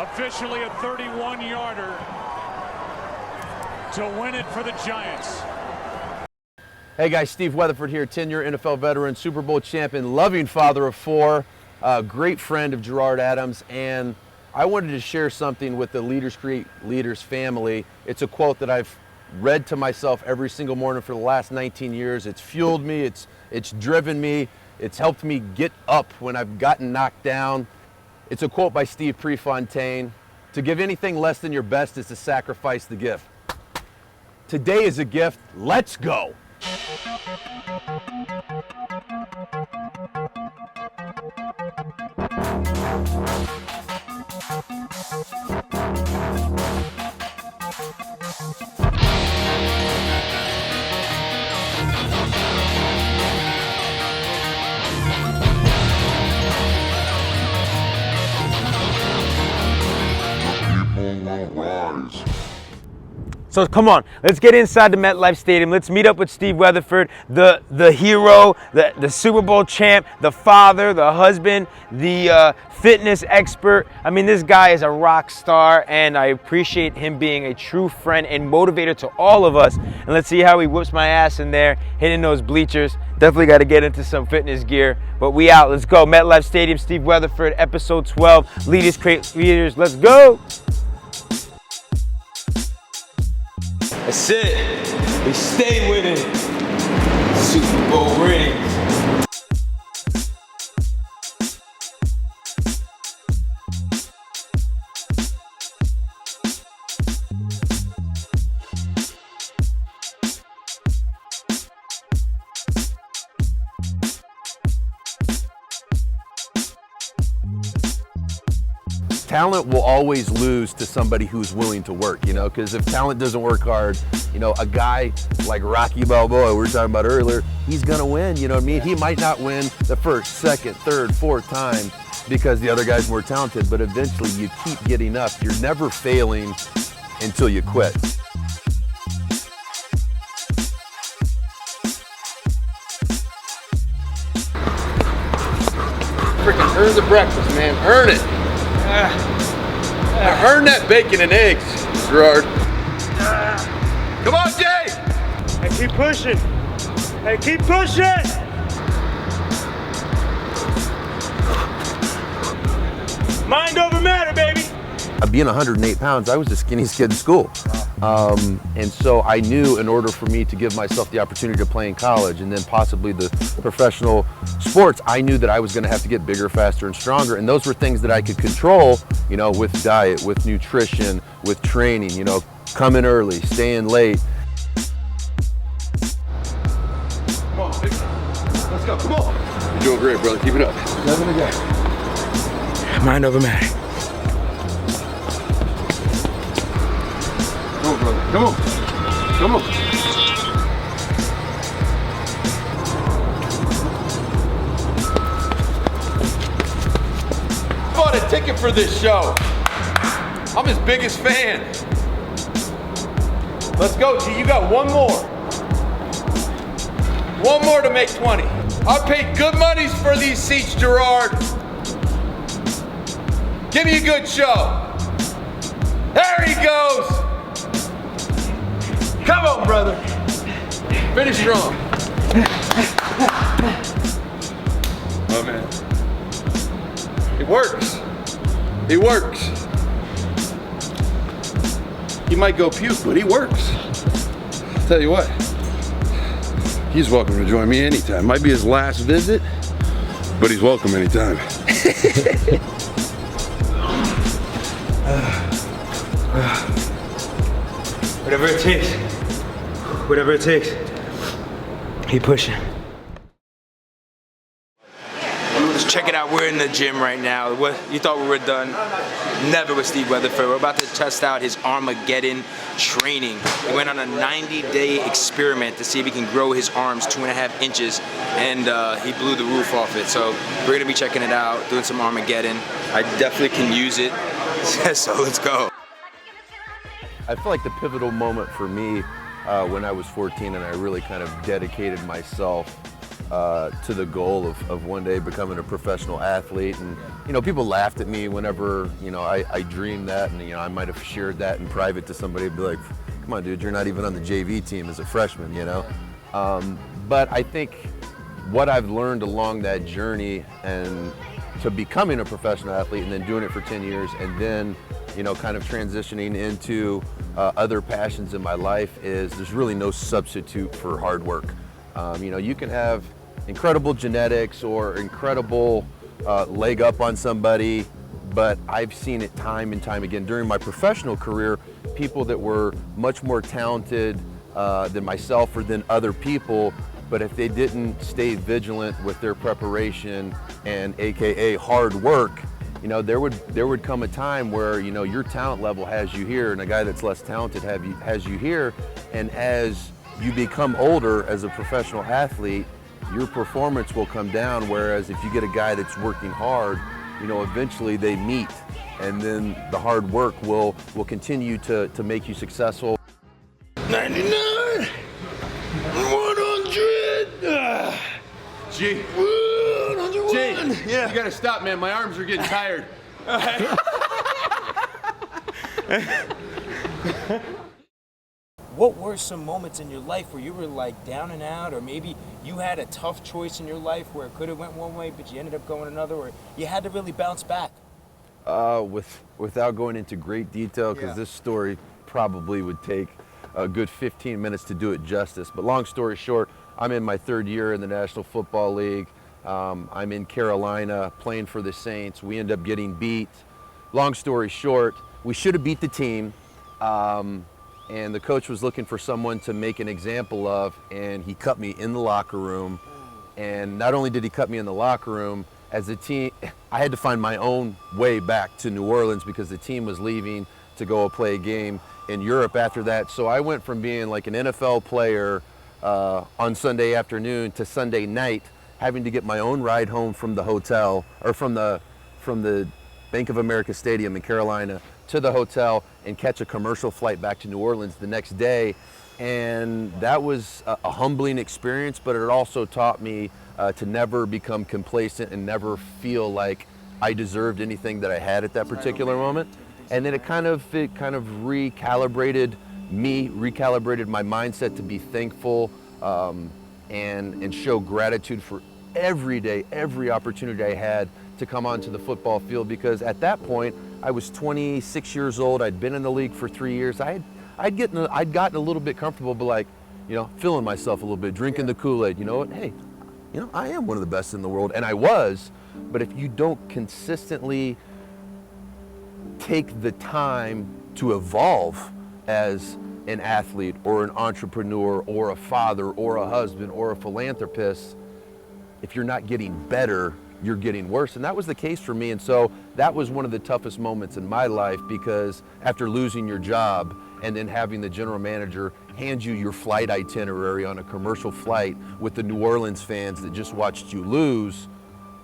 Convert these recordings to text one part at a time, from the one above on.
Officially a 31-yarder to win it for the Giants. Hey guys, Steve Weatherford here, 10-year NFL veteran, Super Bowl champion, loving father of four, great friend of Gerard Adams, and I wanted to share something with the Leaders Create Leaders family. It's a quote that I've read to myself every single morning for the last 19 years. It's fueled me, it's driven me, it's helped me get up when I've gotten knocked down. It's a quote by Steve Prefontaine: "To give anything less than your best is to sacrifice the gift." Today is a gift, let's go. So come on, let's get inside the MetLife Stadium. Let's meet up with Steve Weatherford, the hero, the Super Bowl champ, the father, the husband, the fitness expert. I mean, this guy is a rock star, and I appreciate him being a true friend and motivator to all of us. And let's see how he whoops my ass in there, hitting those bleachers. Definitely got to get into some fitness gear, but we out. Let's go. MetLife Stadium, Steve Weatherford, episode 12, Leaders Create Leaders. Let's go. That's it. We stay winning. Super Bowl rings. Talent will always lose to somebody who's willing to work, you know, because if talent doesn't work hard, you know, a guy like Rocky Balboa, we were talking about earlier, he's gonna win, you know what I mean? He might not win the first, second, third, fourth time because the other guy's more talented, but eventually you keep getting up. You're never failing until you quit. Freaking earn the breakfast, man, earn it. Earn that bacon and eggs, Gerard. Come on, Jay! Hey, keep pushing. Hey, keep pushing! Mind over matter, baby. Being 108 pounds, I was the skinniest kid in school. And so I knew in order for me to give myself the opportunity to play in college and then possibly the professional sports, I knew that I was gonna have to get bigger, faster, and stronger. And those were things that I could control, you know, with diet, with nutrition, with training, you know, coming early, staying late. Come on, let's go, come on. You're doing great, brother, keep it up. Nothing to go. Mind over matter. Come on, brother. Come on. Come on. I bought a ticket for this show. I'm his biggest fan. Let's go, G. You got one more. One more to make 20. I paid good monies for these seats, Gerard. Give me a good show. There he goes. Come on, brother. Finish strong. Oh, man. It works. It works. He might go puke, but he works. I'll tell you what. He's welcome to join me anytime. Might be his last visit, but he's welcome anytime. Whatever it takes. Whatever it takes. Keep pushing. Let's check it out. We're in the gym right now. You thought we were done? Never with Steve Weatherford. We're about to test out his Armageddon Training. He went on a 90-day experiment to see if he can grow his arms 2.5 inches, and he blew the roof off it. So we're gonna be checking it out, doing some Armageddon. I definitely can use it. So let's go. I feel like the pivotal moment for me when I was 14, and I really kind of dedicated myself to the goal of one day becoming a professional athlete. And people laughed at me whenever I dreamed that, and I might have shared that in private to somebody. Be like, come on, dude, you're not even on the JV team as a freshman, But I think what I've learned along that journey and to becoming a professional athlete, and then doing it for 10 years, and then kind of transitioning into other passions in my life, is there's really no substitute for hard work. You can have incredible genetics or incredible leg up on somebody, but I've seen it time and time again during my professional career, people that were much more talented than myself or than other people, but if they didn't stay vigilant with their preparation and AKA hard work, there would come a time where your talent level has you here, and a guy that's less talented has you here, and as you become older as a professional athlete, your performance will come down. Whereas if you get a guy that's working hard, eventually they meet, and then the hard work will continue to make you successful. 99, 100. Gee, 101. Yeah. You gotta stop, man. My arms are getting tired. What were some moments in your life where you were like down and out, or maybe you had a tough choice in your life where it could have went one way, but you ended up going another, or you had to really bounce back? Without going into great detail, because this story probably would take a good 15 minutes to do it justice. But long story short, I'm in my third year in the National Football League. I'm in Carolina playing for the Saints. We end up getting beat. Long story short, we should have beat the team. And the coach was looking for someone to make an example of, and he cut me in the locker room. And not only did he cut me in the locker room, as a team, I had to find my own way back to New Orleans because the team was leaving to go play a game in Europe after that. So I went from being like an NFL player on Sunday afternoon to Sunday night, having to get my own ride home from the hotel, or from the Bank of America Stadium in Carolina to the hotel, and catch a commercial flight back to New Orleans the next day. And that was a humbling experience, but it also taught me to never become complacent and never feel like I deserved anything that I had at that particular moment. And then it kind of recalibrated me, recalibrated my mindset to be thankful and show gratitude for every day, every opportunity I had to come onto the football field, because at that point I was 26 years old. I'd been in the league for 3 years. I'd gotten a little bit comfortable, but like, feeling myself a little bit, drinking the Kool-Aid. You know what? Hey, I am one of the best in the world, and I was. But if you don't consistently take the time to evolve as an athlete or an entrepreneur or a father or a husband or a philanthropist, if you're not getting better, you're getting worse. And that was the case for me. And so that was one of the toughest moments in my life, because after losing your job and then having the general manager hand you your flight itinerary on a commercial flight with the New Orleans fans that just watched you lose,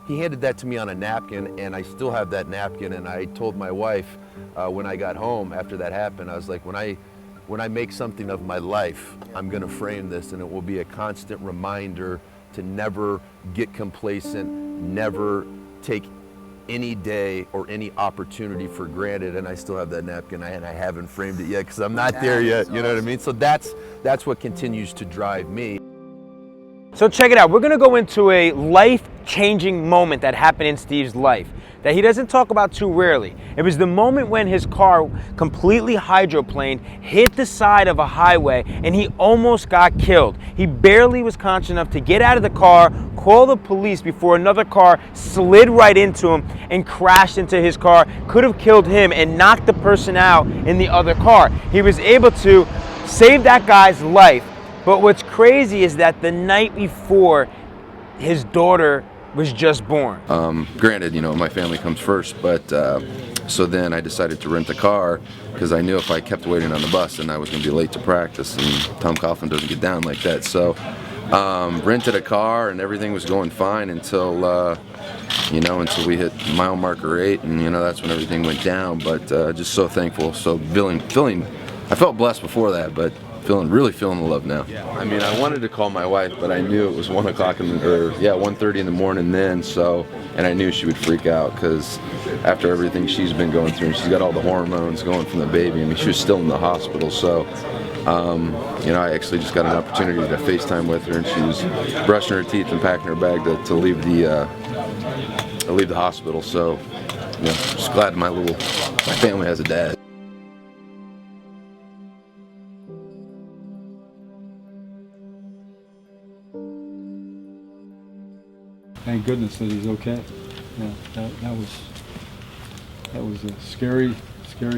he handed that to me on a napkin, and I still have that napkin. And I told my wife when I got home after that happened, I was like, when I make something of my life, I'm gonna frame this, and it will be a constant reminder to never get complacent, never take any day or any opportunity for granted. And I still have that napkin, and I haven't framed it yet because I'm not there yet, you know what I mean? So that's what continues to drive me. So check it out. We're going to go into a life-changing moment that happened in Steve's life that he doesn't talk about too rarely. It was the moment when his car completely hydroplaned, hit the side of a highway, and he almost got killed. He barely was conscious enough to get out of the car, call the police before another car slid right into him and crashed into his car, could have killed him and knocked the person out in the other car. He was able to save that guy's life. But what's crazy is that the night before, his daughter was just born. Granted, my family comes first, but so then I decided to rent a car because I knew if I kept waiting on the bus, then I was going to be late to practice, and Tom Coughlin doesn't get down like that. So rented a car, and everything was going fine until we hit mile marker 8, and that's when everything went down. But just so thankful, so feeling. I felt blessed before that, but really feeling the love now. I mean, I wanted to call my wife, but I knew it was 1:30 in the morning then. So, and I knew she would freak out because after everything she's been going through, and she's got all the hormones going from the baby. I mean, she was still in the hospital. So, you know, I actually just got an opportunity to FaceTime with her, and she was brushing her teeth and packing her bag to leave the hospital. So, you know, just glad my family has a dad. Thank goodness that he's okay. Yeah, that was a scary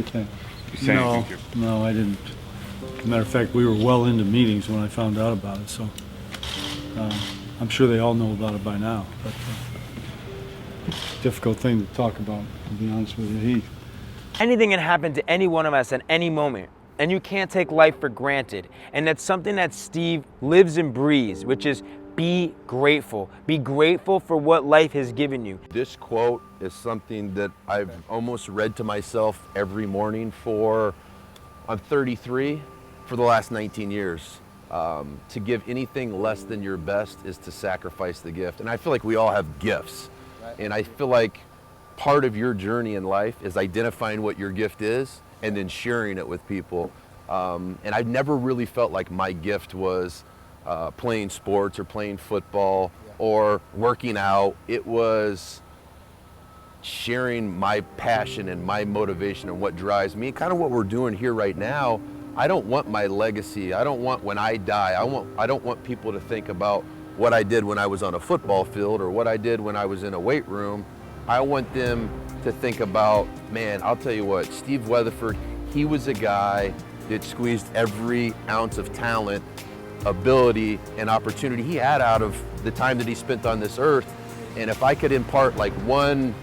thing. No, I didn't. As a matter of fact, we were well into meetings when I found out about it, so I'm sure they all know about it by now. But difficult thing to talk about, to be honest with you. Anything can happen to any one of us at any moment, and you can't take life for granted. And that's something that Steve lives and breathes, which is be grateful. Be grateful for what life has given you. This quote is something that I've almost read to myself every morning I'm 33, for the last 19 years. To give anything less than your best is to sacrifice the gift. And I feel like we all have gifts. And I feel like part of your journey in life is identifying what your gift is and then sharing it with people. And I've never really felt like my gift was playing sports or playing football or working out. It was sharing my passion and my motivation and what drives me. Kind of what we're doing here right now. I don't want my legacy. I don't want when I die. I don't want people to think about what I did when I was on a football field or what I did when I was in a weight room. I want them to think about, man, I'll tell you what, Steve Weatherford, he was a guy that squeezed every ounce of talent, ability, and opportunity he had out of the time that he spent on this earth. And if I could impart like one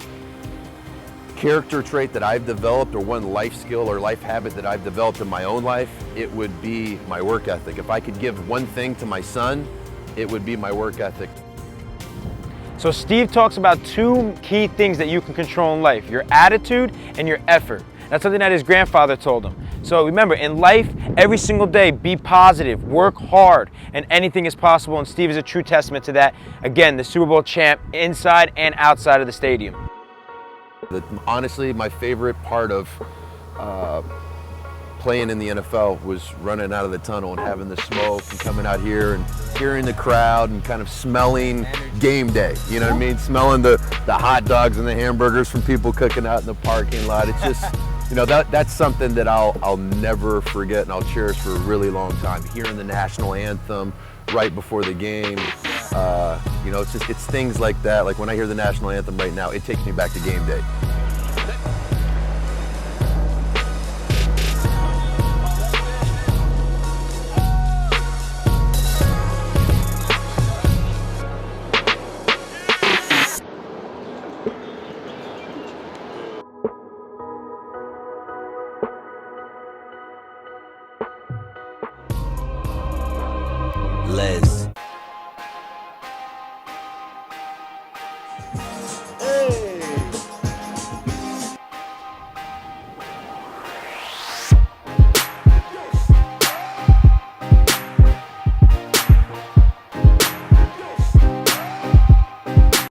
character trait that I've developed or one life skill or life habit that I've developed in my own life, it would be my work ethic. If I could give one thing to my son, it would be my work ethic. So Steve talks about two key things that you can control in life, your attitude and your effort. That's something that his grandfather told him. So remember, in life, every single day, be positive, work hard, and anything is possible, and Steve is a true testament to that. Again, the Super Bowl champ inside and outside of the stadium. Honestly, my favorite part of playing in the NFL was running out of the tunnel and having the smoke and coming out here and hearing the crowd and kind of smelling game day. You know what I mean? Smelling the hot dogs and the hamburgers from people cooking out in the parking lot. It's just, you know, that's something that I'll never forget and I'll cherish for a really long time. Hearing the national anthem right before the game. You know, it's things like that. Like when I hear the national anthem right now, it takes me back to game day. Les.